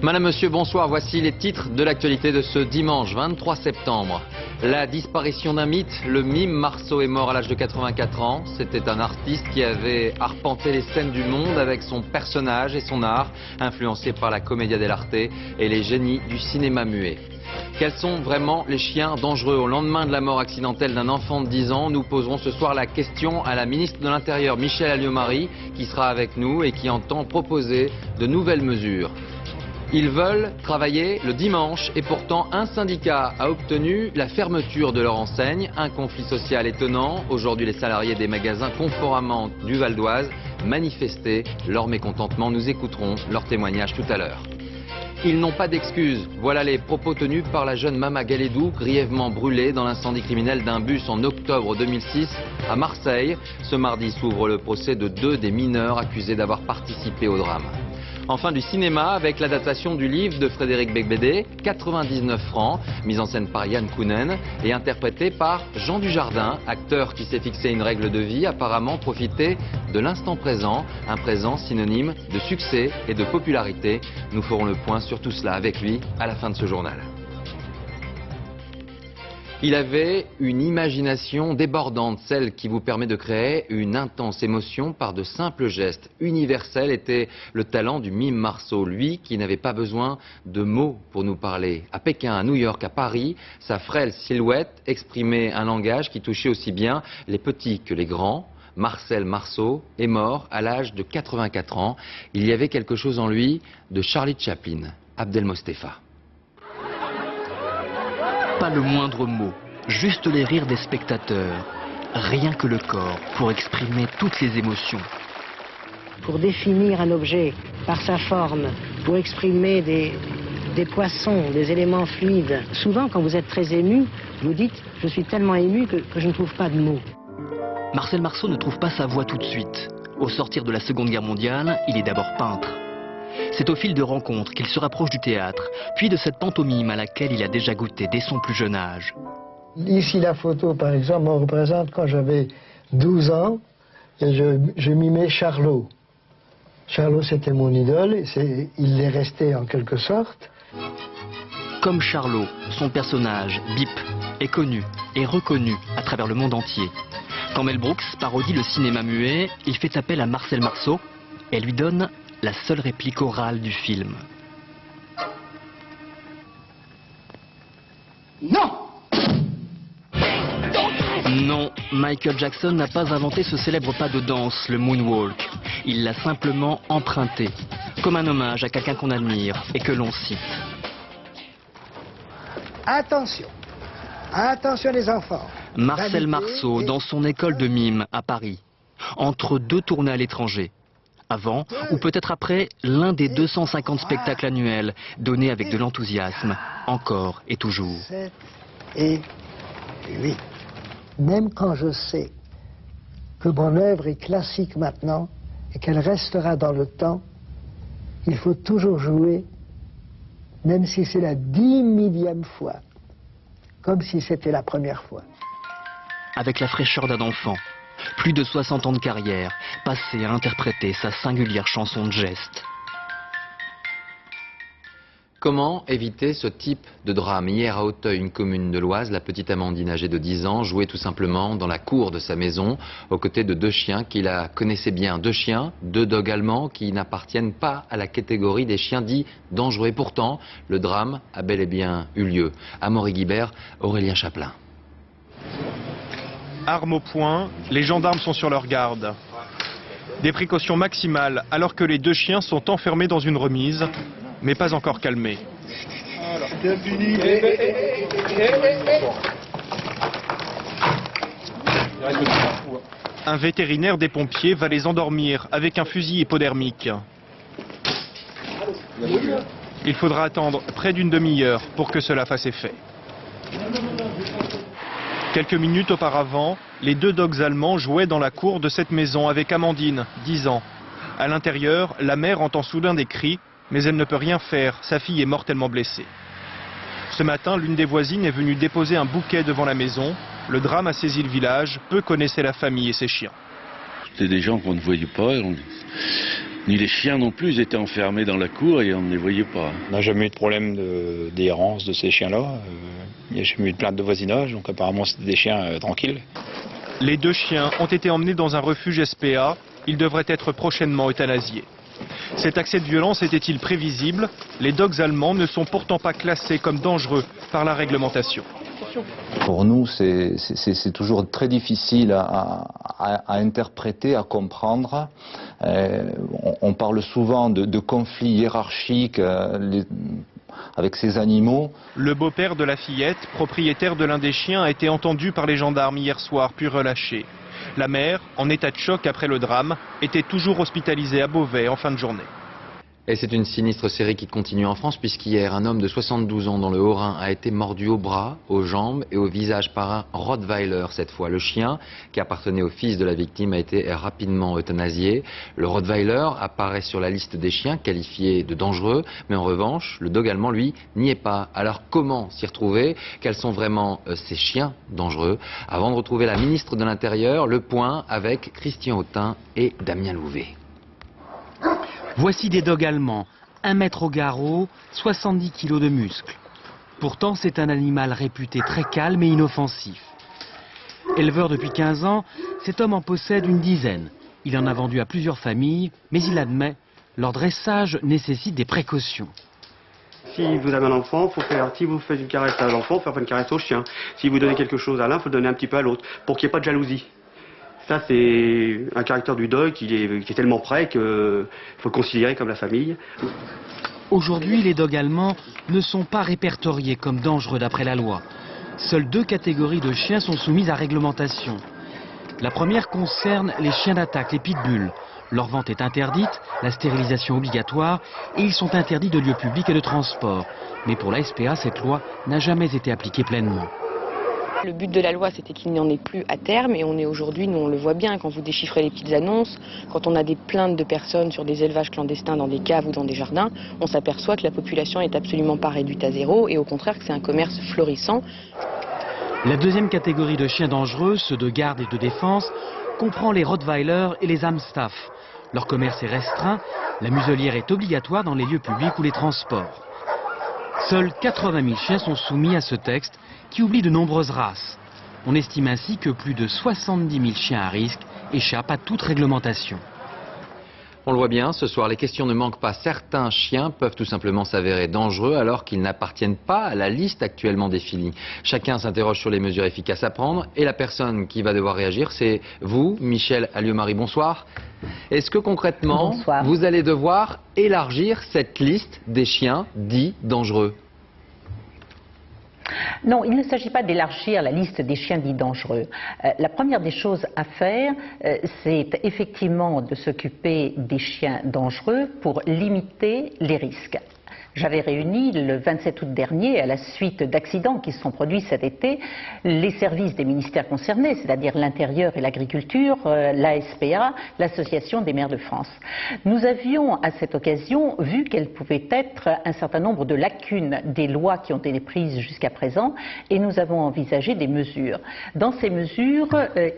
Madame, Monsieur, bonsoir. Voici les titres de l'actualité de ce dimanche 23 septembre. La disparition d'un mythe, le mime Marceau est mort à l'âge de 84 ans. C'était un artiste qui avait arpenté les scènes du monde avec son personnage et son art, influencé par la commedia dell'arte et les génies du cinéma muet. Quels sont vraiment les chiens dangereux? Au lendemain de la mort accidentelle d'un enfant de 10 ans, nous poserons ce soir la question à la ministre de l'Intérieur, Michèle Alliot-Marie, qui sera avec nous et qui entend proposer de nouvelles mesures. Ils veulent travailler le dimanche et pourtant un syndicat a obtenu la fermeture de leur enseigne. Un conflit social étonnant. Aujourd'hui, les salariés des magasins Conforama du Val d'Oise manifestaient leur mécontentement. Nous écouterons leur témoignage tout à l'heure. Ils n'ont pas d'excuses. Voilà les propos tenus par la jeune Mama Galédou, grièvement brûlée dans l'incendie criminel d'un bus en octobre 2006 à Marseille. Ce mardi s'ouvre le procès de 2 des mineurs accusés d'avoir participé au drame. Enfin, du cinéma avec l'adaptation du livre de Frédéric Beigbeder, 99 francs, mise en scène par Yann Kounen et interprété par Jean Dujardin, acteur qui s'est fixé une règle de vie, apparemment profiter de l'instant présent, un présent synonyme de succès et de popularité. Nous ferons le point sur tout cela avec lui à la fin de ce journal. Il avait une imagination débordante, celle qui vous permet de créer une intense émotion par de simples gestes. Universel était le talent du mime Marceau, lui qui n'avait pas besoin de mots pour nous parler. À Pékin, à New York, à Paris, sa frêle silhouette exprimait un langage qui touchait aussi bien les petits que les grands. Marcel Marceau est mort à l'âge de 84 ans. Il y avait quelque chose en lui de Charlie Chaplin, Abdel Mostefa. Pas le moindre mot, juste les rires des spectateurs. Rien que le corps pour exprimer toutes les émotions. Pour définir un objet par sa forme, pour exprimer des poissons, des éléments fluides. Souvent, quand vous êtes très ému, vous dites « je suis tellement ému que je ne trouve pas de mots ». Marcel Marceau ne trouve pas sa voix tout de suite. Au sortir de la Seconde Guerre mondiale, il est d'abord peintre. C'est au fil de rencontres qu'il se rapproche du théâtre, puis de cette pantomime à laquelle il a déjà goûté dès son plus jeune âge. Ici, la photo, par exemple, me représente quand j'avais 12 ans, et je mimais Charlot. Charlot, c'était mon idole, et il l'est resté en quelque sorte. Comme Charlot, son personnage, Bip, est connu et reconnu à travers le monde entier. Quand Mel Brooks parodie le cinéma muet, il fait appel à Marcel Marceau et lui donne la seule réplique orale du film. Non! Non, Michael Jackson n'a pas inventé ce célèbre pas de danse, le moonwalk. Il l'a simplement emprunté, comme un hommage à quelqu'un qu'on admire et que l'on cite. Attention! Attention les enfants! Marcel Marceau dans son école de mime à Paris, entre 2 tournées à l'étranger. Avant, ou peut-être après, l'un des 250 spectacles annuels, donnés avec de l'enthousiasme, encore et toujours. 7 et 8. Même quand je sais que mon œuvre est classique maintenant et qu'elle restera dans le temps, il faut toujours jouer, même si c'est la 10 millième fois, comme si c'était la première fois. Avec la fraîcheur d'un enfant, plus de 60 ans de carrière, passé à interpréter sa singulière chanson de geste. Comment éviter ce type de drame? Hier à Auteuil, une commune de l'Oise, la petite Amandine âgée de 10 ans jouait tout simplement dans la cour de sa maison aux côtés de 2 chiens qui la connaissaient bien. 2 chiens, 2 dogs allemands qui n'appartiennent pas à la catégorie des chiens dits dangereux. Et pourtant, le drame a bel et bien eu lieu. Amaury Guibert, Aurélien Chaplin. Armes au poing, les gendarmes sont sur leur garde. Des précautions maximales alors que les 2 chiens sont enfermés dans une remise, mais pas encore calmés. Un vétérinaire des pompiers va les endormir avec un fusil hypodermique. Il faudra attendre près d'une demi-heure pour que cela fasse effet. Quelques minutes auparavant, les 2 dogs allemands jouaient dans la cour de cette maison avec Amandine, 10 ans. À l'intérieur, la mère entend soudain des cris, mais elle ne peut rien faire, sa fille est mortellement blessée. Ce matin, l'une des voisines est venue déposer un bouquet devant la maison. Le drame a saisi le village, peu connaissaient la famille et ses chiens. C'était des gens qu'on ne voyait pas. ni les chiens non plus, ils étaient enfermés dans la cour et on ne les voyait pas. On n'a jamais eu de problème d'errance de ces chiens-là. Il n'y a jamais eu de plainte de voisinage, donc apparemment c'était des chiens tranquilles. Les 2 chiens ont été emmenés dans un refuge SPA. Ils devraient être prochainement euthanasiés. Cet accès de violence était-il prévisible? Les dogs allemands ne sont pourtant pas classés comme dangereux par la réglementation. Pour nous, c'est toujours très difficile à interpréter, à comprendre. On parle souvent de conflits hiérarchiques avec ces animaux. Le beau-père de la fillette, propriétaire de l'un des chiens, a été entendu par les gendarmes hier soir, puis relâché. La mère, en état de choc après le drame, était toujours hospitalisée à Beauvais en fin de journée. Et c'est une sinistre série qui continue en France puisqu'hier, un homme de 72 ans dans le Haut-Rhin a été mordu au bras, aux jambes et au visage par un Rottweiler cette fois. Le chien, qui appartenait au fils de la victime, a été rapidement euthanasié. Le Rottweiler apparaît sur la liste des chiens qualifiés de dangereux, mais en revanche, le dog allemand, lui, n'y est pas. Alors comment s'y retrouver? Quels sont vraiment ces chiens dangereux? Avant de retrouver la ministre de l'Intérieur, le point avec Christian Autain et Damien Louvet. Voici des dogs allemands, 1 mètre au garrot, 70 kilos de muscles. Pourtant, c'est un animal réputé très calme et inoffensif. Éleveur depuis 15 ans, cet homme en possède une dizaine. Il en a vendu à plusieurs familles, mais il admet, leur dressage nécessite des précautions. Si vous avez un enfant, si vous faites une caresse à l'enfant, il faut faire une caresse au chien. Si vous donnez quelque chose à l'un, il faut le donner un petit peu à l'autre, pour qu'il n'y ait pas de jalousie. Ça, c'est un caractère du dog qui est tellement près qu'il faut le considérer comme la famille. Aujourd'hui, les dogs allemands ne sont pas répertoriés comme dangereux d'après la loi. Seules 2 catégories de chiens sont soumises à réglementation. La première concerne les chiens d'attaque, les pitbulls. Leur vente est interdite, la stérilisation obligatoire et ils sont interdits de lieux publics et de transport. Mais pour la SPA, cette loi n'a jamais été appliquée pleinement. Le but de la loi, c'était qu'il n'y en ait plus à terme, et on est aujourd'hui, nous on le voit bien, quand vous déchiffrez les petites annonces, quand on a des plaintes de personnes sur des élevages clandestins dans des caves ou dans des jardins, on s'aperçoit que la population n'est absolument pas réduite à zéro, et au contraire que c'est un commerce florissant. La deuxième catégorie de chiens dangereux, ceux de garde et de défense, comprend les Rottweiler et les Amstaff. Leur commerce est restreint, la muselière est obligatoire dans les lieux publics ou les transports. Seuls 80 000 chiens sont soumis à ce texte qui oublie de nombreuses races. On estime ainsi que plus de 70 000 chiens à risque échappent à toute réglementation. On le voit bien, ce soir, les questions ne manquent pas. Certains chiens peuvent tout simplement s'avérer dangereux alors qu'ils n'appartiennent pas à la liste actuellement définie. Chacun s'interroge sur les mesures efficaces à prendre et la personne qui va devoir réagir, c'est vous, Michel Alliot-Marie, bonsoir. Est-ce que concrètement, vous allez devoir élargir cette liste des chiens dits dangereux ? Non, il ne s'agit pas d'élargir la liste des chiens dits dangereux. La première des choses à faire, c'est effectivement de s'occuper des chiens dangereux pour limiter les risques. J'avais réuni le 27 août dernier, à la suite d'accidents qui se sont produits cet été, les services des ministères concernés, c'est-à-dire l'Intérieur et l'Agriculture, la SPA, l'Association des maires de France. Nous avions à cette occasion vu quelles pouvaient être un certain nombre de lacunes des lois qui ont été prises jusqu'à présent et nous avons envisagé des mesures. Dans ces mesures,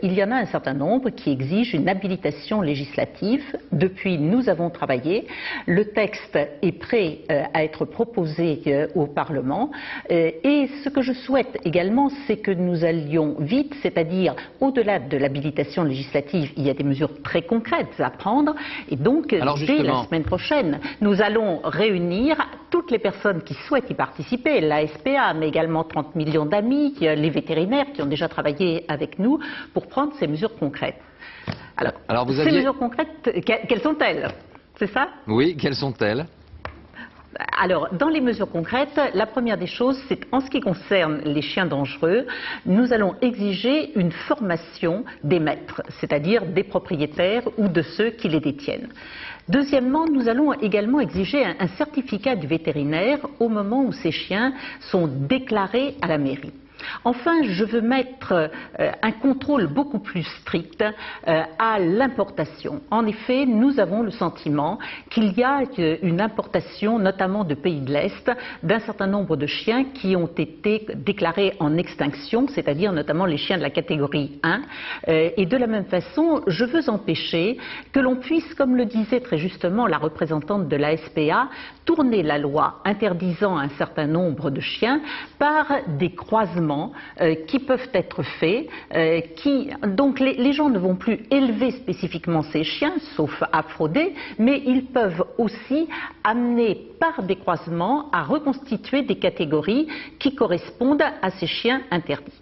il y en a un certain nombre qui exigent une habilitation législative. Depuis, nous avons travaillé. Le texte est prêt à être proposé au Parlement et ce que je souhaite également, c'est que nous allions vite, c'est-à-dire au-delà de l'habilitation législative, il y a des mesures très concrètes à prendre et donc dès la semaine prochaine, nous allons réunir toutes les personnes qui souhaitent y participer, la SPA, mais également 30 millions d'amis, les vétérinaires qui ont déjà travaillé avec nous pour prendre ces mesures concrètes. Alors ces mesures concrètes, quelles sont-elles? C'est ça? Oui, quelles sont-elles? Alors, dans les mesures concrètes, la première des choses, c'est qu'en ce qui concerne les chiens dangereux, nous allons exiger une formation des maîtres, c'est-à-dire des propriétaires ou de ceux qui les détiennent. Deuxièmement, nous allons également exiger un certificat du vétérinaire au moment où ces chiens sont déclarés à la mairie. Enfin, je veux mettre un contrôle beaucoup plus strict à l'importation. En effet, nous avons le sentiment qu'il y a une importation, notamment de pays de l'Est, d'un certain nombre de chiens qui ont été déclarés en extinction, c'est-à-dire notamment les chiens de la catégorie 1. Et de la même façon, je veux empêcher que l'on puisse, comme le disait très justement la représentante de la SPA, tourner la loi interdisant un certain nombre de chiens par des croisements qui peuvent être faits, donc les gens ne vont plus élever spécifiquement ces chiens, sauf à frauder, mais ils peuvent aussi amener par des croisements à reconstituer des catégories qui correspondent à ces chiens interdits.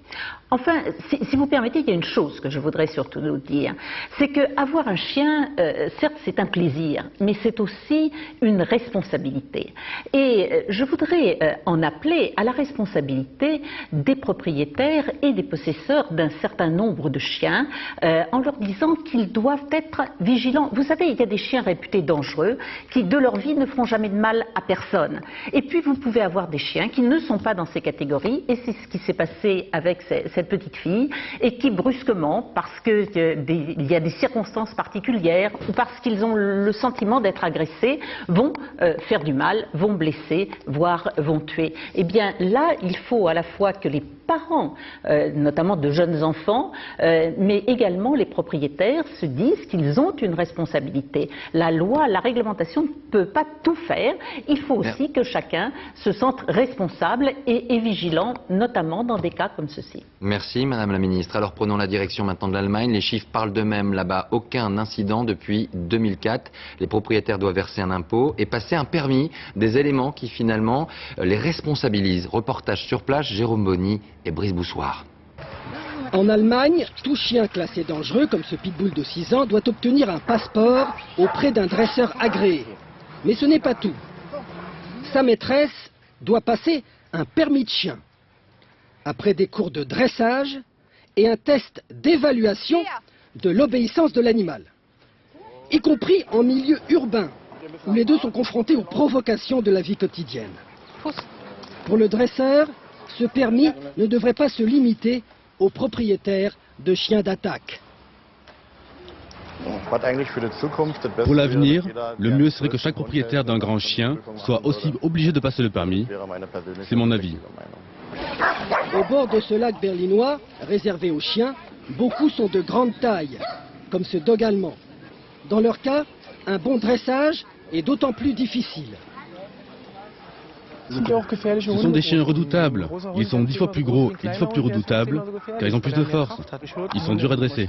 Enfin, si vous permettez, il y a une chose que je voudrais surtout nous dire, c'est qu'avoir un chien, certes c'est un plaisir, mais c'est aussi une responsabilité. Et je voudrais en appeler à la responsabilité des propriétaires et des possesseurs d'un certain nombre de chiens, en leur disant qu'ils doivent être vigilants. Vous savez, il y a des chiens réputés dangereux qui, de leur vie, ne feront jamais de mal à personne. Et puis vous pouvez avoir des chiens qui ne sont pas dans ces catégories, et c'est ce qui s'est passé avec cette petite fille, et qui brusquement, parce qu'il y a des circonstances particulières, ou parce qu'ils ont le sentiment d'être agressés, vont faire du mal, vont blesser, voire vont tuer. Eh bien là, il faut à la fois que les parents, notamment de jeunes enfants, mais également les propriétaires se disent qu'ils ont une responsabilité. La loi, la réglementation ne peut pas tout faire. Il faut aussi que chacun se sente responsable et vigilant, notamment dans des cas comme ceci. Merci Madame la Ministre. Alors prenons la direction maintenant de l'Allemagne. Les chiffres parlent d'eux-mêmes là-bas. Aucun incident depuis 2004. Les propriétaires doivent verser un impôt et passer un permis, des éléments qui finalement les responsabilisent. Reportage sur place, Jérôme Bonny et Brice Boussoir. En Allemagne, tout chien classé dangereux, comme ce pitbull de 6 ans, doit obtenir un passeport auprès d'un dresseur agréé. Mais ce n'est pas tout. Sa maîtresse doit passer un permis de chien. Après des cours de dressage et un test d'évaluation de l'obéissance de l'animal, y compris en milieu urbain, où les deux sont confrontés aux provocations de la vie quotidienne. Pour le dresseur, ce permis ne devrait pas se limiter aux propriétaires de chiens d'attaque. Pour l'avenir, le mieux serait que chaque propriétaire d'un grand chien soit aussi obligé de passer le permis. C'est mon avis. Au bord de ce lac berlinois, réservé aux chiens, beaucoup sont de grande taille, comme ce dog allemand. Dans leur cas, un bon dressage est d'autant plus difficile. Ce sont des chiens redoutables. Ils sont 10 fois plus gros et 10 fois plus redoutables, car ils ont plus de force. Ils sont durs à dresser.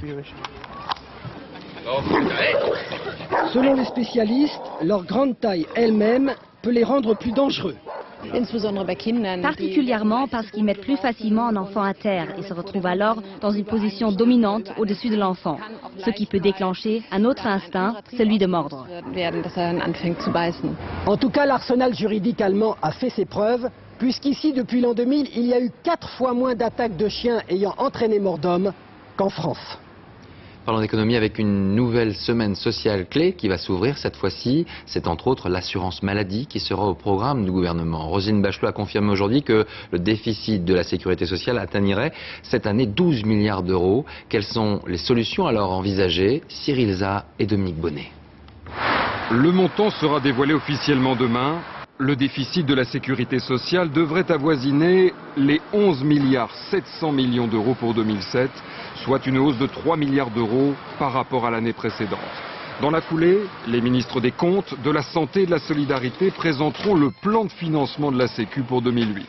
Selon les spécialistes, leur grande taille elle-même peut les rendre plus dangereux. Particulièrement parce qu'ils mettent plus facilement un enfant à terre et se retrouvent alors dans une position dominante au-dessus de l'enfant, ce qui peut déclencher un autre instinct, celui de mordre. En tout cas, l'arsenal juridique allemand a fait ses preuves, puisqu'ici, depuis l'an 2000, il y a eu 4 fois moins d'attaques de chiens ayant entraîné mort d'homme qu'en France. Parlons d'économie avec une nouvelle semaine sociale clé qui va s'ouvrir cette fois-ci. C'est entre autres l'assurance maladie qui sera au programme du gouvernement. Roselyne Bachelot a confirmé aujourd'hui que le déficit de la sécurité sociale atteindrait cette année 12 milliards d'euros. Quelles sont les solutions alors envisagées? Cyril Za et Dominique Bonnet. Le montant sera dévoilé officiellement demain. Le déficit de la sécurité sociale devrait avoisiner les 11 milliards 700 millions d'euros pour 2007, soit une hausse de 3 milliards d'euros par rapport à l'année précédente. Dans la foulée, les ministres des Comptes, de la Santé et de la Solidarité présenteront le plan de financement de la Sécu pour 2008.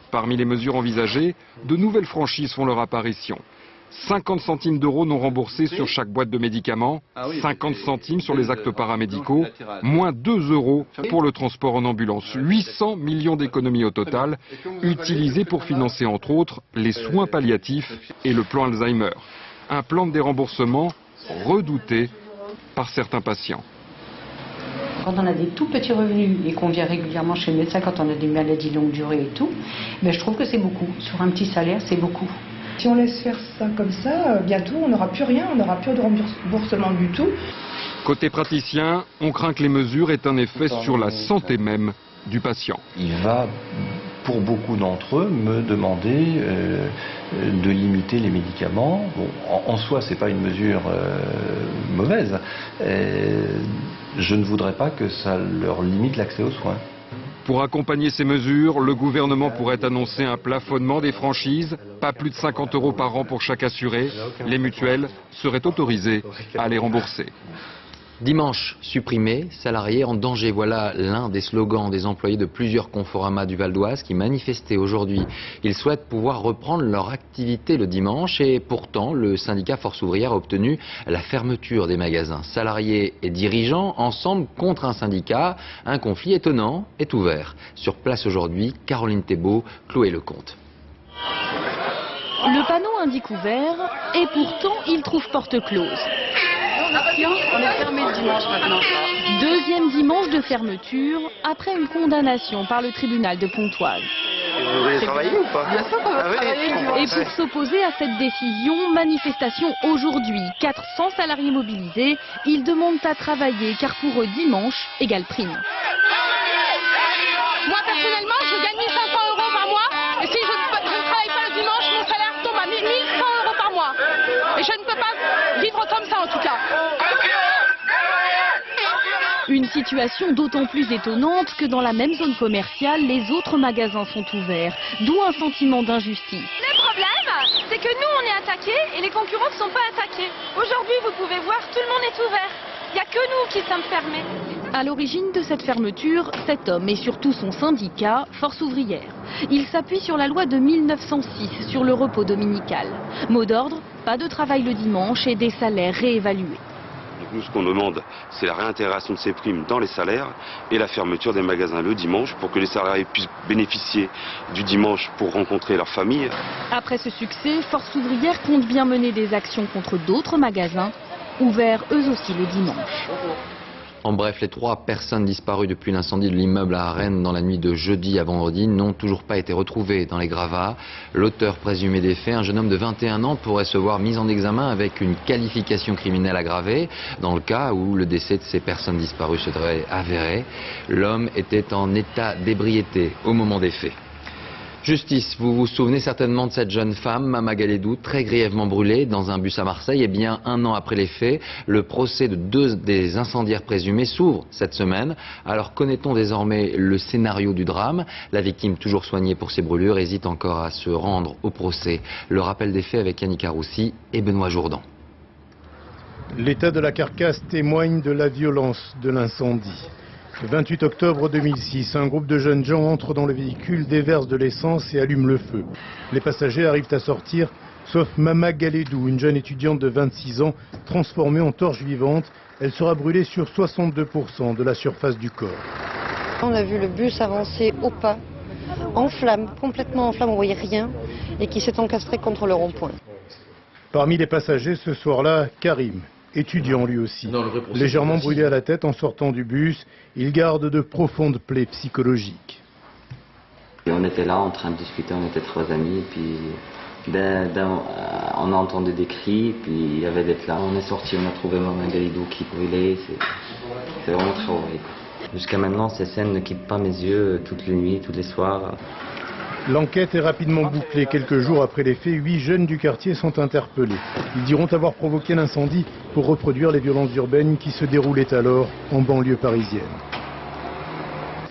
Parmi les mesures envisagées, de nouvelles franchises font leur apparition. 50 centimes d'euros non remboursés sur chaque boîte de médicaments, 50 centimes sur les actes paramédicaux, moins 2 euros pour le transport en ambulance. 800 millions d'économies au total, utilisés pour financer entre autres les soins palliatifs et le plan Alzheimer. Un plan de déremboursement redouté par certains patients. Quand on a des tout petits revenus et qu'on vient régulièrement chez le médecin, quand on a des maladies longue durée et tout, mais je trouve que c'est beaucoup. Sur un petit salaire, c'est beaucoup. Si on laisse faire ça comme ça, bientôt on n'aura plus rien, on n'aura plus de remboursement du tout. Côté praticien, on craint que les mesures aient un effet sur la santé même du patient. Il va pour beaucoup d'entre eux, me demander de limiter les médicaments. Bon, en soi, c'est pas une mesure mauvaise. Je ne voudrais pas que ça leur limite l'accès aux soins. Pour accompagner ces mesures, le gouvernement pourrait annoncer un plafonnement des franchises, pas plus de 50 € par an pour chaque assuré. Les mutuelles seraient autorisées à les rembourser. Dimanche supprimé, salariés en danger. Voilà l'un des slogans des employés de plusieurs Conforama du Val d'Oise qui manifestaient aujourd'hui. Ils souhaitent pouvoir reprendre leur activité le dimanche et pourtant le syndicat Force Ouvrière a obtenu la fermeture des magasins. Salariés et dirigeants ensemble contre un syndicat. Un conflit étonnant est ouvert. Sur place aujourd'hui, Caroline Thébault, Chloé Lecomte. Le panneau indique ouvert et pourtant il trouve porte close. On est fermé le dimanche maintenant. Deuxième dimanche de fermeture après une condamnation par le tribunal de Pontoise. Vous voulez travailler ou pas? Bien sûr qu'on va travailler le dimanche. Et pour s'opposer à cette décision, manifestation aujourd'hui. 400 salariés mobilisés. Ils demandent à travailler car pour eux dimanche égale prime. Moi personnellement, je gagne 1500 € par mois. Et si je ne travaille pas le dimanche, mon salaire tombe à 1100 € par mois. Et je ne peux pas vivre comme ça en tout cas. Une situation d'autant plus étonnante que dans la même zone commerciale, les autres magasins sont ouverts, d'où un sentiment d'injustice. Le problème, c'est que nous on est attaqués et les concurrents ne sont pas attaqués. Aujourd'hui, vous pouvez voir, tout le monde est ouvert. Il n'y a que nous qui sommes fermés. À l'origine de cette fermeture, cet homme et surtout son syndicat, Force Ouvrière. Il s'appuie sur la loi de 1906 sur le repos dominical. Mot d'ordre, pas de travail le dimanche et des salaires réévalués. Donc nous, ce qu'on demande, c'est la réintégration de ces primes dans les salaires et la fermeture des magasins le dimanche pour que les salariés puissent bénéficier du dimanche pour rencontrer leur famille. Après ce succès, Force Ouvrière compte bien mener des actions contre d'autres magasins, ouverts eux aussi le dimanche. En bref, les 3 personnes disparues depuis l'incendie de l'immeuble à Rennes dans la nuit de jeudi à vendredi n'ont toujours pas été retrouvées dans les gravats. L'auteur présumé des faits, un jeune homme de 21 ans, pourrait se voir mis en examen avec une qualification criminelle aggravée dans le cas où le décès de ces personnes disparues serait avéré. L'homme était en état d'ébriété au moment des faits. Justice, vous vous souvenez certainement de cette jeune femme, Mama Galédou, très grièvement brûlée dans un bus à Marseille. Et bien, 1 an après les faits, le procès de 2 des incendiaires présumés s'ouvre cette semaine. Alors connaît-on désormais le scénario du drame? La victime, toujours soignée pour ses brûlures, hésite encore à se rendre au procès. Le rappel des faits avec Yannick Aroussi et Benoît Jourdan. L'état de la carcasse témoigne de la violence de l'incendie. Le 28 octobre 2006, un groupe de jeunes gens entre dans le véhicule, déverse de l'essence et allume le feu. Les passagers arrivent à sortir, sauf Mama Galédou, une jeune étudiante de 26 ans, transformée en torche vivante. Elle sera brûlée sur 62% de la surface du corps. On a vu le bus avancer au pas, en flammes, complètement en flammes, on ne voyait rien, et qui s'est encastré contre le rond-point. Parmi les passagers ce soir-là, Karim, étudiant lui aussi. Légèrement brûlé à la tête en sortant du bus, il garde de profondes plaies psychologiques. Et on était là en train de discuter, on était 3 amis, et puis on a entendu des cris, puis il y avait des flammes. On est sorti, on a trouvé Mama Galédou qui brûlait, c'est vraiment très horrible. Jusqu'à maintenant, ces scènes ne quittent pas mes yeux toutes les nuits, tous les soirs. L'enquête est rapidement bouclée. Quelques jours après les faits, 8 jeunes du quartier sont interpellés. Ils diront avoir provoqué l'incendie pour reproduire les violences urbaines qui se déroulaient alors en banlieue parisienne.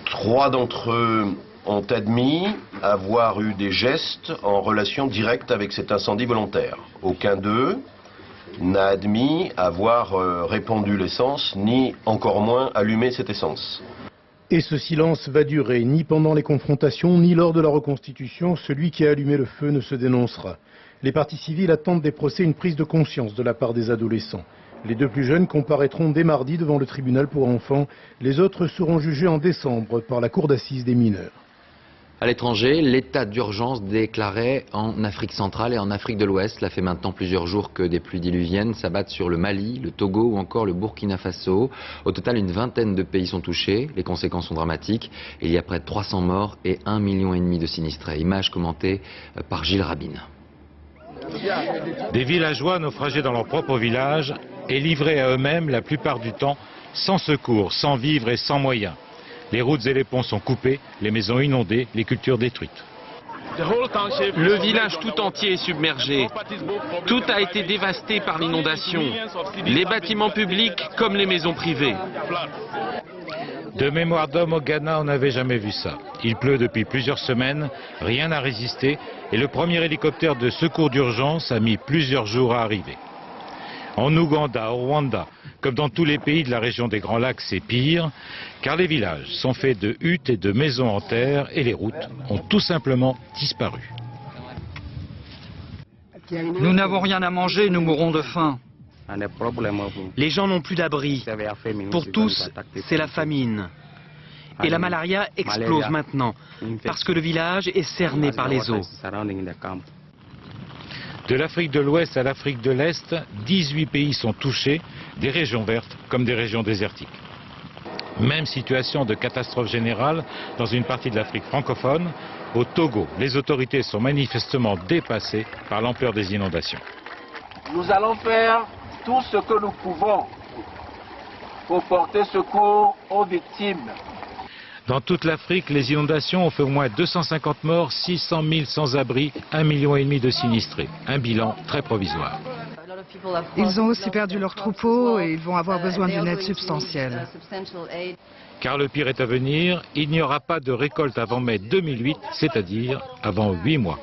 3 d'entre eux ont admis avoir eu des gestes en relation directe avec cet incendie volontaire. Aucun d'eux n'a admis avoir répandu l'essence, ni encore moins allumé cette essence. Et ce silence va durer, ni pendant les confrontations, ni lors de la reconstitution. Celui qui a allumé le feu ne se dénoncera. Les parties civiles attendent des procès une prise de conscience de la part des adolescents. Les 2 plus jeunes comparaîtront dès mardi devant le tribunal pour enfants. Les autres seront jugés en décembre par la cour d'assises des mineurs. À l'étranger, l'état d'urgence déclaré en Afrique centrale et en Afrique de l'Ouest. Cela fait maintenant plusieurs jours que des pluies diluviennes s'abattent sur le Mali, le Togo ou encore le Burkina Faso. Au total, une vingtaine de pays sont touchés. Les conséquences sont dramatiques. Il y a près de 300 morts et 1,5 million de sinistrés. Images commentées par Gilles Rabine. Des villageois naufragés dans leur propre village et livrés à eux-mêmes la plupart du temps, sans secours, sans vivres et sans moyens. Les routes et les ponts sont coupés, les maisons inondées, les cultures détruites. Le village tout entier est submergé. Tout a été dévasté par l'inondation. Les bâtiments publics comme les maisons privées. De mémoire d'homme au Ghana, on n'avait jamais vu ça. Il pleut depuis plusieurs semaines, rien n'a résisté et le premier hélicoptère de secours d'urgence a mis plusieurs jours à arriver. En Ouganda, au Rwanda, comme dans tous les pays de la région des Grands Lacs, c'est pire, car les villages sont faits de huttes et de maisons en terre et les routes ont tout simplement disparu. Nous n'avons rien à manger, nous mourrons de faim. Les gens n'ont plus d'abri. Pour tous, c'est la famine. Et la malaria explose maintenant, parce que le village est cerné par les eaux. De l'Afrique de l'Ouest à l'Afrique de l'Est, 18 pays sont touchés, des régions vertes comme des régions désertiques. Même situation de catastrophe générale dans une partie de l'Afrique francophone. Au Togo, les autorités sont manifestement dépassées par l'ampleur des inondations. Nous allons faire tout ce que nous pouvons pour porter secours aux victimes. Dans toute l'Afrique, les inondations ont fait au moins 250 morts, 600 000 sans-abri, 1,5 million de sinistrés. Un bilan très provisoire. Ils ont aussi perdu leurs troupeaux et ils vont avoir besoin d'une aide substantielle. Car le pire est à venir, il n'y aura pas de récolte avant mai 2008, c'est-à-dire avant 8 mois.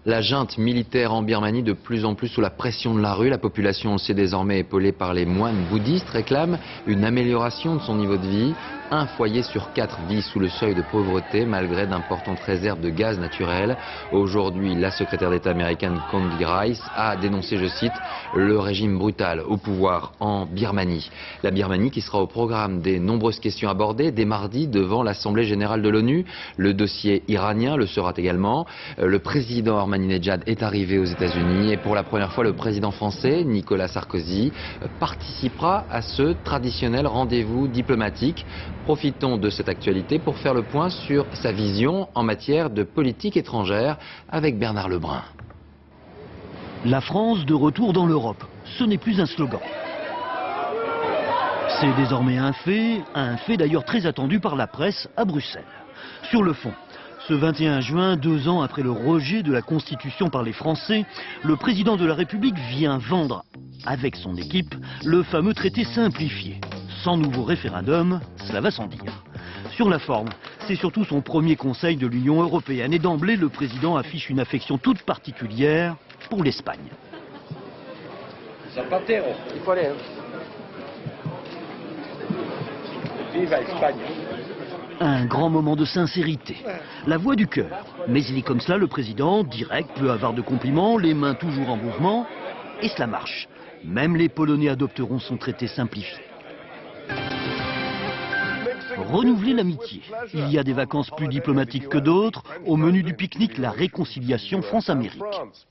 La junte militaire en Birmanie, de plus en plus sous la pression de la rue, la population, on le sait désormais, épaulée par les moines bouddhistes, réclame une amélioration de son niveau de vie. Un foyer sur 4 vit sous le seuil de pauvreté malgré d'importantes réserves de gaz naturel. Aujourd'hui, la secrétaire d'État américaine Condi Rice a dénoncé, je cite, le régime brutal au pouvoir en Birmanie. La Birmanie qui sera au programme des nombreuses questions abordées dès mardi devant l'Assemblée générale de l'ONU. Le dossier iranien le sera également. Le président Ahmadinejad est arrivé aux États-Unis et pour la première fois, le président français Nicolas Sarkozy participera à ce traditionnel rendez-vous diplomatique. Profitons de cette actualité pour faire le point sur sa vision en matière de politique étrangère avec Bernard Lebrun. La France de retour dans l'Europe, ce n'est plus un slogan. C'est désormais un fait d'ailleurs très attendu par la presse à Bruxelles. Sur le fond, ce 21 juin, 2 ans après le rejet de la Constitution par les Français, le président de la République vient vendre, avec son équipe, le fameux traité simplifié. Sans nouveau référendum, cela va sans dire. Sur la forme, c'est surtout son premier conseil de l'Union européenne et d'emblée, le président affiche une affection toute particulière pour l'Espagne. Zapatero, il faut aller. Viva Espagne. Un grand moment de sincérité, la voix du cœur. Mais il est comme cela le président, direct, peu avare de compliments, les mains toujours en mouvement, et cela marche. Même les Polonais adopteront son traité simplifié. Renouveler l'amitié. Il y a des vacances plus diplomatiques que d'autres. Au menu du pique-nique, la réconciliation France-Amérique.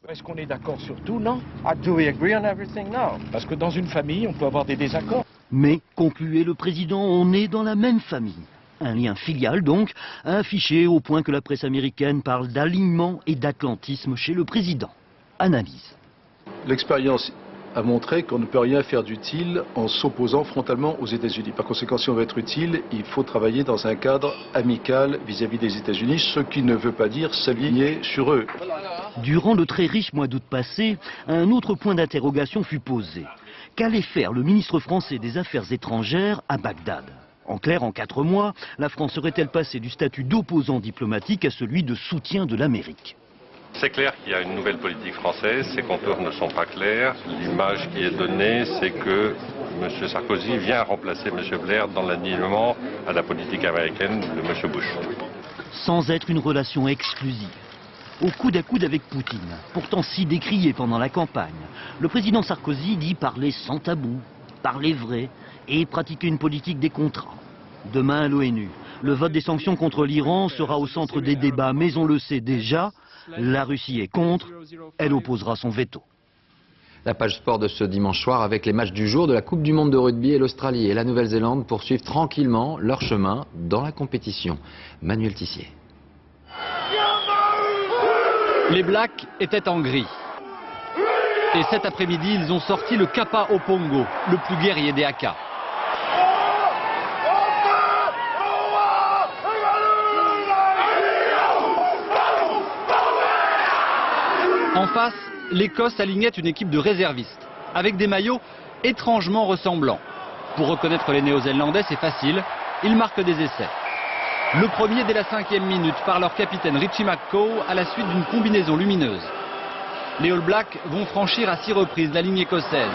Est-ce qu'on est d'accord sur tout? Non. Parce que dans une famille, on peut avoir des désaccords. Mais, concluait le président, on est dans la même famille. Un lien filial donc, affiché au point que la presse américaine parle d'alignement et d'atlantisme chez le président. Analyse. L'expérience a montré qu'on ne peut rien faire d'utile en s'opposant frontalement aux États-Unis. Par conséquent, si on veut être utile, il faut travailler dans un cadre amical vis-à-vis des États-Unis, ce qui ne veut pas dire s'aligner sur eux. Durant le très riche mois d'août passé, un autre point d'interrogation fut posé. Qu'allait faire le ministre français des Affaires étrangères à Bagdad? En clair, en 4 mois, la France serait-elle passée du statut d'opposant diplomatique à celui de soutien de l'Amérique? C'est clair qu'il y a une nouvelle politique française, ses contours ne sont pas clairs. L'image qui est donnée, c'est que M. Sarkozy vient remplacer M. Blair dans l'alignement à la politique américaine de M. Bush. Sans être une relation exclusive. Au coude à coude avec Poutine, pourtant si décrié pendant la campagne, le président Sarkozy dit parler sans tabou, parler vrai et pratiquer une politique des contrats. Demain à l'ONU, le vote des sanctions contre l'Iran sera au centre des débats, mais on le sait déjà, la Russie est contre, elle opposera son veto. La page sport de ce dimanche soir avec les matchs du jour de la Coupe du Monde de rugby et l'Australie et la Nouvelle-Zélande poursuivent tranquillement leur chemin dans la compétition. Manuel Tissier. Les Blacks étaient en gris. Et cet après-midi, ils ont sorti le Kappa Opongo, le plus guerrier des Haka. En face, l'Écosse alignait une équipe de réservistes, avec des maillots étrangement ressemblants. Pour reconnaître les Néo-Zélandais, c'est facile, ils marquent des essais. Le premier dès la 5e minute par leur capitaine Richie McCaw à la suite d'une combinaison lumineuse. Les All Blacks vont franchir à 6 reprises la ligne écossaise.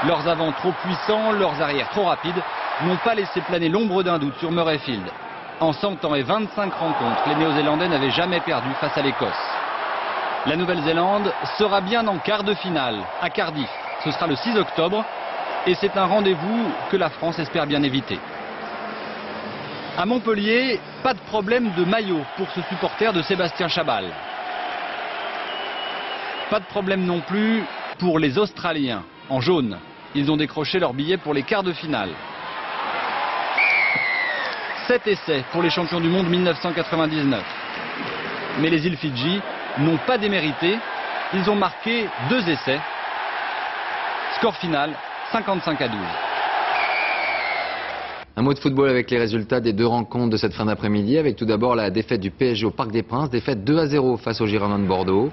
Leurs avants trop puissants, leurs arrières trop rapides n'ont pas laissé planer l'ombre d'un doute sur Murrayfield. En 100 ans et 25 rencontres, les Néo-Zélandais n'avaient jamais perdu face à l'Écosse. La Nouvelle-Zélande sera bien en quart de finale à Cardiff. Ce sera le 6 octobre et c'est un rendez-vous que la France espère bien éviter. À Montpellier, pas de problème de maillot pour ce supporter de Sébastien Chabal. Pas de problème non plus pour les Australiens en jaune. Ils ont décroché leur billet pour les quarts de finale. 7 essais pour les champions du monde 1999. Mais les îles Fidji n'ont pas démérité. Ils ont marqué 2 essais. Score final, 55-12. Un mot de football avec les résultats des 2 rencontres de cette fin d'après-midi, avec tout d'abord la défaite du PSG au Parc des Princes, défaite 2-0 face aux Girondins de Bordeaux.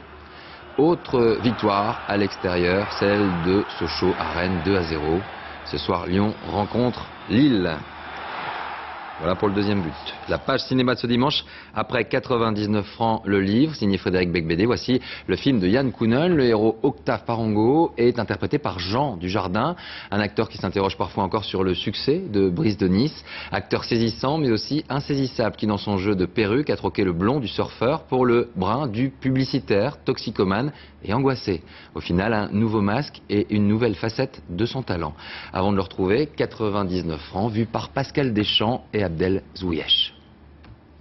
Autre victoire à l'extérieur, celle de Sochaux à Rennes, 2-0. Ce soir, Lyon rencontre Lille. Voilà pour le deuxième but. La page cinéma de ce dimanche, après 99 francs le livre, signé Frédéric Becbédé. Voici le film de Yann Kounen. Le héros Octave Parango est interprété par Jean Dujardin, un acteur qui s'interroge parfois encore sur le succès de Brice de Nice. Acteur saisissant mais aussi insaisissable qui dans son jeu de perruque a troqué le blond du surfeur pour le brun du publicitaire, toxicomane et angoissé. Au final, un nouveau masque et une nouvelle facette de son talent. Avant de le retrouver, 99 francs vu par Pascal Deschamps et Abdel Zouyesh.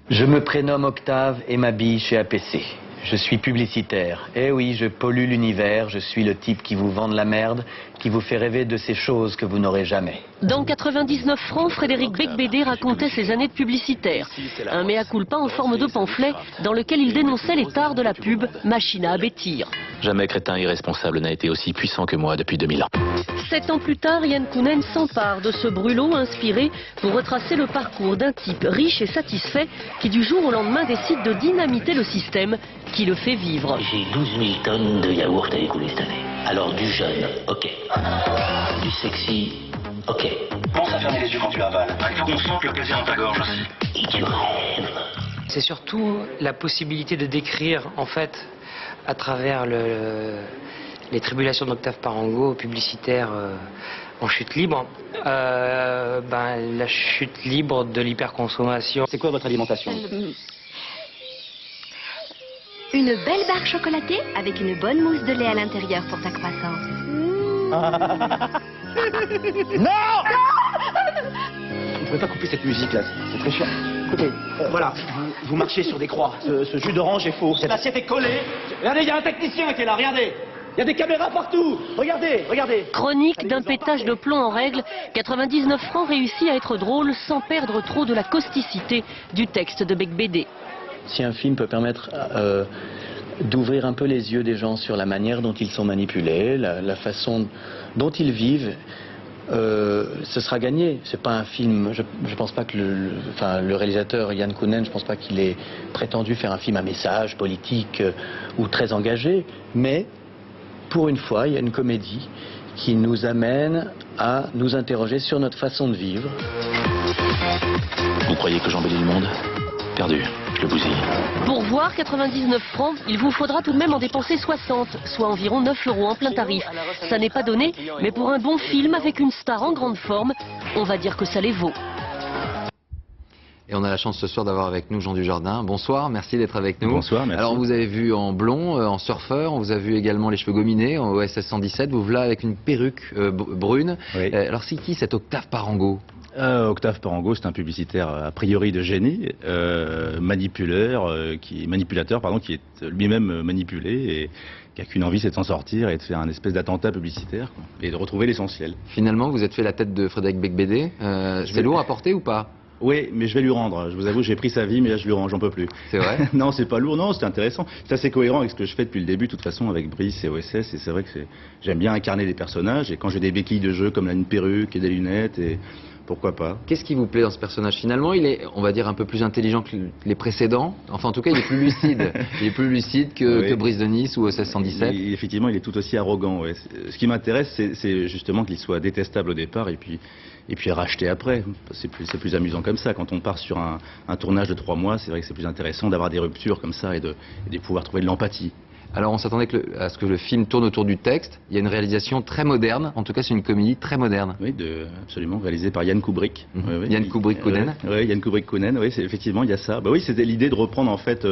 Je me prénomme Octave et m'habille chez APC. Je suis publicitaire. Eh oui, je pollue l'univers. Je suis le type qui vous vend de la merde, qui vous fait rêver de ces choses que vous n'aurez jamais. Dans 99 francs, Frédéric Becbédé racontait ses années de publicitaire. Un mea culpa en forme de pamphlet dans lequel il dénonçait les tares de la pub, machine à abêtir. Jamais crétin irresponsable n'a été aussi puissant que moi depuis 2000 ans. 7 ans plus tard, Yann Kounen s'empare de ce brûlot inspiré pour retracer le parcours d'un type riche et satisfait qui du jour au lendemain décide de dynamiter le système qui le fait vivre. J'ai 12 000 tonnes de yaourt à écouler cette année. Alors du jeune, ok. Du sexy, ok. Pense à fermer les yeux quand tu avales. Il faut qu'on sente le plaisir dans ta gorge aussi. Et tu rêves. C'est surtout la possibilité de décrire, en fait, à travers les tribulations d'Octave Parango, publicitaire en chute libre, la chute libre de l'hyperconsommation. C'est quoi votre alimentation? Une belle barre chocolatée avec une bonne mousse de lait à l'intérieur pour ta croissance. Non! Vous ne pouvez pas couper cette musique là, c'est très chiant. Écoutez, voilà, vous marchez sur des croix. Ce jus d'orange est faux. Cette assiette est collée. Regardez, il y a un technicien qui est là, regardez. Il y a des caméras partout. Regardez, regardez. Chronique d'un pétage de plomb en règle, 99 francs réussit à être drôle sans perdre trop de la causticité du texte de Becbédé. Si un film peut permettre d'ouvrir un peu les yeux des gens sur la manière dont ils sont manipulés, la façon dont ils vivent, ce sera gagné. C'est pas un film. Je pense pas que le réalisateur Yann Kounen, je pense pas qu'il ait prétendu faire un film à message politique ou très engagé, mais pour une fois, il y a une comédie qui nous amène à nous interroger sur notre façon de vivre. Vous croyez que j'embellis le monde? Perdu, je le bousille. Pour voir 99 francs, il vous faudra tout de même en dépenser 60, soit environ 9 € en plein tarif. Ça n'est pas donné, mais pour un bon film avec une star en grande forme, on va dire que ça les vaut. Et on a la chance ce soir d'avoir avec nous Jean Dujardin. Bonsoir, merci d'être avec nous. Bonsoir, merci. Alors on vous avez vu en blond, en surfeur, on vous a vu également les cheveux gominés en OSS 117, vous voilà avec une perruque brune. Oui. Alors c'est qui cet Octave Parango? Octave Parango, c'est un publicitaire a priori de génie, manipulateur, qui est lui-même manipulé et qui a qu'une envie, c'est de s'en sortir et de faire un espèce d'attentat publicitaire et de retrouver l'essentiel. Finalement, vous êtes fait la tête de Frédéric Becbédé. C'est lourd à porter ou pas? Oui, mais je vais lui rendre. Je vous avoue, j'ai pris sa vie, mais là je lui rends, j'en peux plus. C'est vrai? Non, c'est pas lourd, non, c'est intéressant. C'est assez cohérent avec ce que je fais depuis le début, de toute façon, avec Brice et OSS. Et c'est vrai que j'aime bien incarner des personnages. Et quand j'ai des béquilles de jeu comme là, une perruque et des lunettes, et pourquoi pas. Qu'est-ce qui vous plaît dans ce personnage? Finalement, il est, on va dire, un peu plus intelligent que les précédents. Enfin, en tout cas, il est plus lucide. Il est plus lucide que Brice de Nice ou OSS 117. Effectivement, il est tout aussi arrogant. Ouais. Ce qui m'intéresse, c'est justement qu'il soit détestable au départ et puis racheté après. C'est plus amusant comme ça. Quand on part sur un tournage de 3 mois, c'est vrai que c'est plus intéressant d'avoir des ruptures comme ça et de pouvoir trouver de l'empathie. Alors on s'attendait à ce que le film tourne autour du texte. Il y a une réalisation très moderne. En tout cas, c'est une comédie très moderne. Oui, absolument, réalisée par Jan Kubrick. Jan Kubrick-Kounen. Oui, Jan Kubrick-Kounen, oui, effectivement, il y a ça. Bah oui, c'était l'idée de reprendre en fait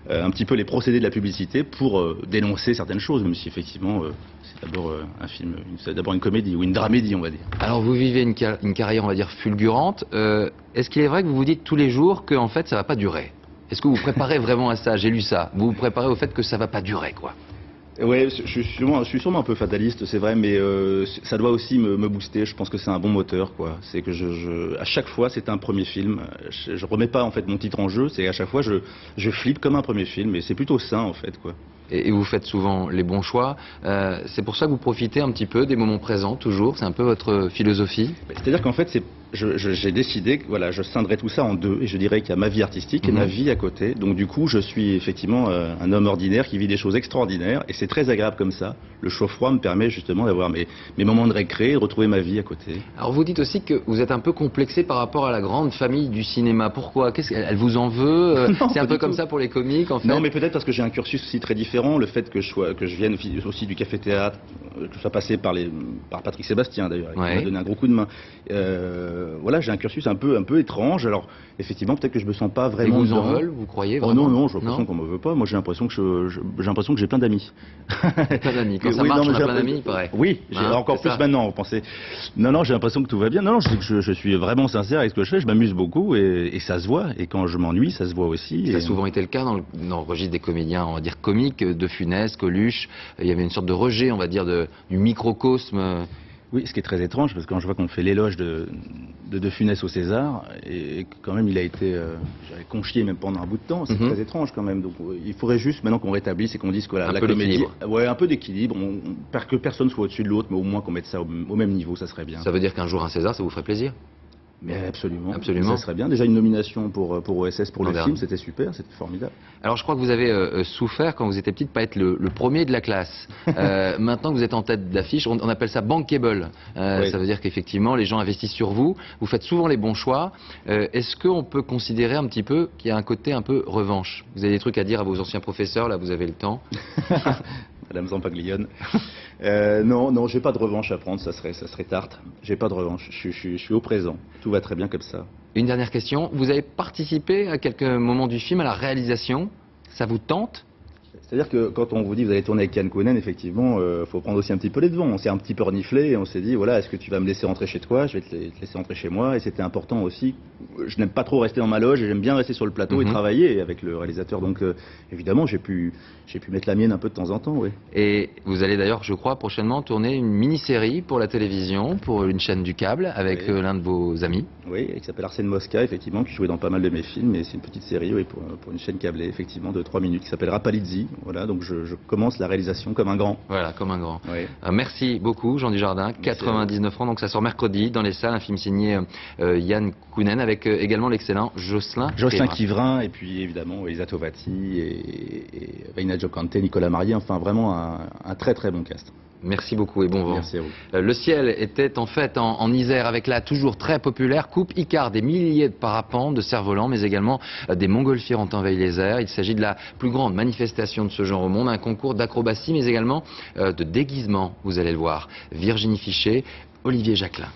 un petit peu les procédés de la publicité pour dénoncer certaines choses, même si effectivement c'est d'abord un film, c'est d'abord une comédie ou une dramédie, on va dire. Alors vous vivez une carrière, on va dire, fulgurante. Est-ce qu'il est vrai que vous vous dites tous les jours que en fait ça va pas durer? Est-ce que vous vous préparez vraiment à ça? J'ai lu ça. Vous vous préparez au fait que ça va pas durer, quoi? Ouais, je suis sûrement un peu fataliste, c'est vrai, mais ça doit aussi me booster. Je pense que c'est un bon moteur, quoi. C'est que à chaque fois, c'est un premier film. Je remets pas en fait mon titre en jeu. C'est à chaque fois, je flippe comme un premier film, et c'est plutôt sain en fait, quoi. Et vous faites souvent les bons choix. C'est pour ça que vous profitez un petit peu des moments présents, toujours. C'est un peu votre philosophie. C'est-à-dire qu'en fait, j'ai décidé que voilà, je scinderais tout ça en deux, et je dirais qu'il y a ma vie artistique et ma vie à côté. Donc du coup, je suis effectivement un homme ordinaire qui vit des choses extraordinaires, et c'est très agréable comme ça. Le chaud-froid me permet justement d'avoir mes moments de récré et de retrouver ma vie à côté. Alors vous dites aussi que vous êtes un peu complexé par rapport à la grande famille du cinéma. Pourquoi? Elle vous en veut? C'est un peu comme ça pour les comiques, en fait? Non, mais peut-être parce que j'ai un cursus aussi très différent. Le fait que je vienne aussi du café-théâtre, que je sois passé par Patrick Sébastien d'ailleurs, qui m'a donné un gros coup de main. Voilà, j'ai un cursus un peu étrange. Alors effectivement, peut-être que je me sens pas vraiment. Et vous en veulent, vous croyez vraiment? Oh non, j'ai l'impression qu'on me veut pas. Moi, j'ai l'impression que j'ai plein d'amis. Plein d'amis. Quand ça marche, on a plein d'amis, il paraît. Oui, j'ai encore plus maintenant. Vous pensez? Non, j'ai l'impression que tout va bien. Non, je suis vraiment sincère avec ce que je fais. Je m'amuse beaucoup et ça se voit. Et quand je m'ennuie, ça se voit aussi. Ça a souvent été le cas dans le registre des comédiens, on va dire comiques, de Funès, Coluche. Il y avait une sorte de rejet, on va dire, du microcosme. Oui, ce qui est très étrange, parce que quand je vois qu'on fait l'éloge de Funès au César, et quand même il a été conchié même pendant un bout de temps, c'est très étrange quand même. Donc il faudrait juste maintenant qu'on rétablisse et qu'on dise que la comédie... Ouais, un peu d'équilibre, que personne soit au-dessus de l'autre, mais au moins qu'on mette ça au même niveau, ça serait bien. Ça veut dire qu'un jour un César, ça vous ferait plaisir? Mais absolument, ça serait bien. Déjà une nomination pour OSS pour le film, c'était super, c'était formidable. Alors je crois que vous avez souffert quand vous étiez petite de pas être le premier de la classe. Maintenant que vous êtes en tête d'affiche, on appelle ça bankable. Ça veut dire qu'effectivement les gens investissent sur vous, vous faites souvent les bons choix. Est-ce qu'on peut considérer un petit peu qu'il y a un côté un peu revanche? Vous avez des trucs à dire à vos anciens professeurs, là vous avez le temps. Madame Zampaglione. Non, j'ai pas de revanche à prendre, ça serait tarte. J'ai pas de revanche, je suis au présent. Tout va très bien comme ça. Une dernière question. Vous avez participé à quelques moments du film à la réalisation. Ça vous tente? C'est-à-dire que quand on vous dit vous allez tourner avec Jan Kunen, effectivement, faut prendre aussi un petit peu les devants. On s'est un petit peu reniflé et on s'est dit, voilà, est-ce que tu vas me laisser rentrer chez toi? Je vais te laisser rentrer chez moi. Et c'était important aussi. Je n'aime pas trop rester dans ma loge et j'aime bien rester sur le plateau et travailler avec le réalisateur. Donc évidemment, j'ai pu mettre la mienne un peu de temps en temps, oui. Et vous allez d'ailleurs, je crois, prochainement tourner une mini-série pour la télévision, pour une chaîne du câble, avec l'un de vos amis. Oui, qui s'appelle Arsène Mosca, effectivement, qui jouait dans pas mal de mes films. Et c'est une petite série, oui, pour une chaîne câblée, effectivement, de 3 minutes, qui s'appelle Rapalizzi. Voilà, donc je commence la réalisation comme un grand. Voilà, comme un grand. Oui. Merci beaucoup, Jean Dujardin. 99 ans, donc ça sort mercredi dans les salles, un film signé Jan Kunen, avec également l'excellent Jocelyn Quivrin, et puis évidemment Elisa Tovati et Veina Giocante, Nicolas Marié, enfin vraiment un très très bon cast. Merci beaucoup et bon vent. Merci à vous. Le ciel était en fait en Isère avec la toujours très populaire Coupe Icare, des milliers de parapentes, de cerfs-volants, mais également des montgolfières ont envahi les airs. Il s'agit de la plus grande manifestation de ce genre au monde, un concours d'acrobatie, mais également de déguisement, vous allez le voir. Virginie Fichet, Olivier Jacquelin.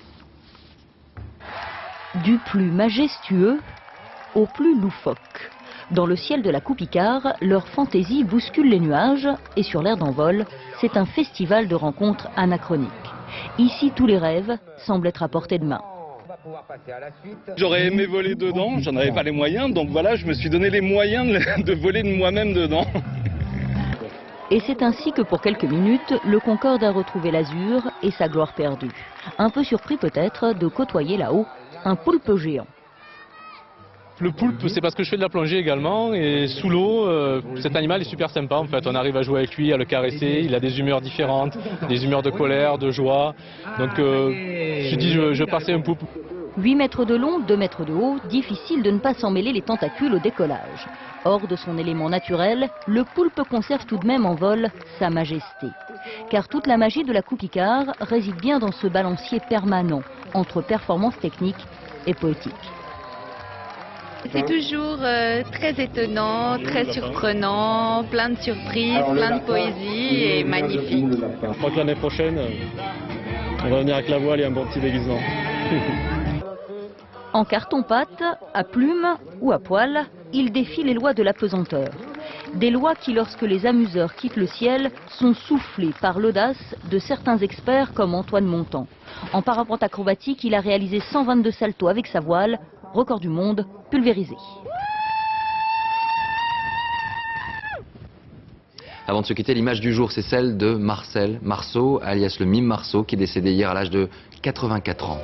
Du plus majestueux au plus loufoque. Dans le ciel de la Coupe Icare, leur fantaisie bouscule les nuages et sur l'air d'envol, c'est un festival de rencontres anachroniques. Ici, tous les rêves semblent être à portée de main. J'aurais aimé voler dedans, j'en avais pas les moyens, donc voilà, je me suis donné les moyens de voler de moi-même dedans. Et c'est ainsi que pour quelques minutes, le Concorde a retrouvé l'azur et sa gloire perdue. Un peu surpris peut-être de côtoyer là-haut un poulpe géant. Le poulpe, c'est parce que je fais de la plongée également, et sous l'eau, cet animal est super sympa en fait. On arrive à jouer avec lui, à le caresser, il a des humeurs différentes, des humeurs de colère, de joie. Donc je dis, je passais un poulpe. 8 mètres de long, 2 mètres de haut, difficile de ne pas s'en mêler les tentacules au décollage. Hors de son élément naturel, le poulpe conserve tout de même en vol sa majesté. Car toute la magie de la Coupe Icare réside bien dans ce balancier permanent entre performance technique et poétique. C'est toujours très étonnant, très surprenant, plein de surprises, plein de poésie et magnifique. Je crois que l'année prochaine, on va venir avec la voile et un bon petit déguisement. En carton-pâte, à plumes ou à poil, il défie les lois de la pesanteur. Des lois qui, lorsque les amuseurs quittent le ciel, sont soufflées par l'audace de certains experts comme Antoine Montan. En parapente acrobatique, il a réalisé 122 saltos avec sa voile, record du monde pulvérisé. Avant de se quitter, l'image du jour, c'est celle de Marcel Marceau, alias le mime Marceau, qui est décédé hier à l'âge de 84 ans.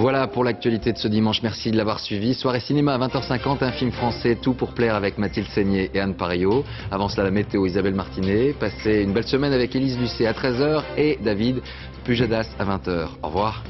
Voilà pour l'actualité de ce dimanche, merci de l'avoir suivi. Soirée cinéma à 20h50, un film français, Tout pour plaire avec Mathilde Seigné et Anne Parillo. Avant cela, la météo, Isabelle Martinet. Passez une belle semaine avec Élise Lucet à 13h et David Pujadas à 20h. Au revoir.